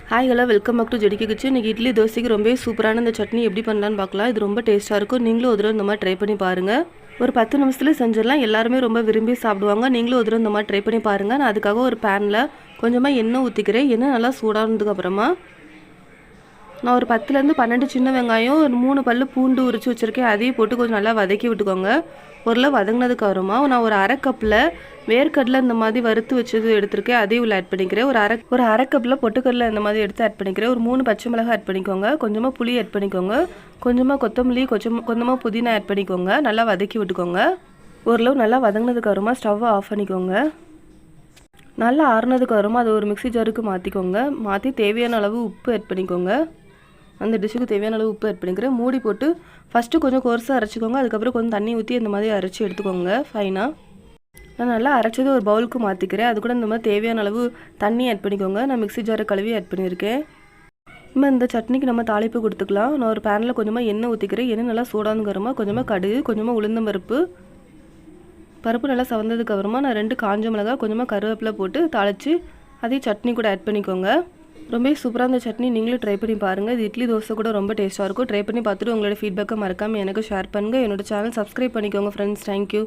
Hi hello welcome back to ஜெடிக்கு kitchen. இன்றைக்கி இட்லி தோசைக்கு ரொம்ப சூப்பரான இந்த சட்னி எப்படி பண்ணலான்னு பார்க்கலாம். இது ரொம்ப டேஸ்ட்டாக இருக்கும். நீங்களும் ஒரு தடவை இந்த மாதிரி ட்ரை பண்ணி பாருங்கள். ஒரு 10 நிமிஷத்தில் செஞ்சிடலாம். எல்லாருமே ரொம்ப விரும்பி சாப்பிடுவாங்க. நீங்களும் ஒரு தடவை இந்த மாதிரி ட்ரை பண்ணி பாருங்கள். நான் அதுக்காக ஒரு பேனில் கொஞ்சமாக எண்ணெய் ஊற்றிக்கிறேன். எண்ணெய் நல்லா சூடானதுக்கப்புறமா நான் ஒரு 10லேருந்து 12 சின்ன வெங்காயம், ஒரு 3 பல்லு பூண்டு உரித்து வச்சுருக்கேன். அதையும் போட்டு கொஞ்சம் நல்லா வதக்கி விட்டுக்கோங்க. உருளை வதங்கினதுக்கு அப்புறமா நான் ஒரு அரை கப்பில் வேர்க்கடலை இந்த மாதிரி வறுத்து வச்சது எடுத்துருக்கேன். அதையும் உள்ள ஆட் பண்ணிக்கிறேன். ஒரு அரை கப்பில் பொட்டுக்கடலை இந்த மாதிரி எடுத்து ஆட் பண்ணிக்கிறேன். ஒரு 3 பச்சை மிளகாய் ஆட் பண்ணிக்கோங்க. கொஞ்சமாக புளி ஆட் பண்ணிக்கோங்க. கொஞ்சமாக கொத்தமல்லி, கொஞ்சமாக புதினா ஆட் பண்ணிக்கோங்க. நல்லா வதக்கி விட்டுக்கோங்க. ஓரளவு நல்லா வதங்கினதுக்கு அப்புறமா ஸ்டவ்வை ஆஃப் பண்ணிக்கோங்க. நல்லா ஆறுனதுக்கு அப்புறமா அதை ஒரு மிக்ஸி ஜாருக்கு மாற்றிக்கோங்க. மாற்றி தேவையான அளவு உப்பு ஆட் பண்ணிக்கோங்க. அந்த டிஷ்ஷுக்கு தேவையான அளவு உப்பு ஆட் பண்ணிக்கிறேன். மூடி போட்டு ஃபஸ்ட்டு கொஞ்சம் கோர்ஸாக அரைச்சிக்கோங்க. அதுக்கப்புறம் கொஞ்சம் தண்ணி ஊற்றி இந்த மாதிரி அரைச்சி எடுத்துக்கோங்க ஃபைனாக. நான் நல்லா அரைச்சது ஒரு பவுலுக்கு மாற்றிக்கிறேன். அது கூட இந்த மாதிரி தேவையான அளவு தண்ணி ஆட் பண்ணிக்கோங்க. நான் மிக்ஸி ஜாரை கழுவி ஆட் பண்ணியிருக்கேன். நம்ம இந்த சட்னிக்கு நம்ம தாளிப்பு கொடுத்துக்கலாம். நான் ஒரு பேனில் கொஞ்சமாக எண்ணெய் ஊற்றிக்கிறேன். எண்ணெய் நல்லா சூடானுங்கிறமா கொஞ்சமாக கடுகு, கொஞ்சமாக உளுந்தம்பருப்பு, பருப்பு நல்லா சவந்ததுக்கு அப்புறமா நான் 2 காஞ்ச மிளகாய், கொஞ்சமாக கருவேப்பிலை போட்டு தாளித்து அதையும் சட்னி கூட ஆட் பண்ணிக்கோங்க. ரொம்ப சூப்பராக இந்த சட்னி நீங்களும் ட்ரை பண்ணி பாருங்கள். இது இட்லி தோசை கூட ரொம்ப டேஸ்ட்டாக இருக்கும். ட்ரை பண்ணி பார்த்துட்டு உங்களோட ஃபீட்பேக்கை மறக்காமல் எனக்கு ஷேர் பண்ணுங்கள். என்னோட சேனல் சப்ஸ்கிரைப் பண்ணிக்கோங்க ஃப்ரெண்ட்ஸ். தேங்க்யூ.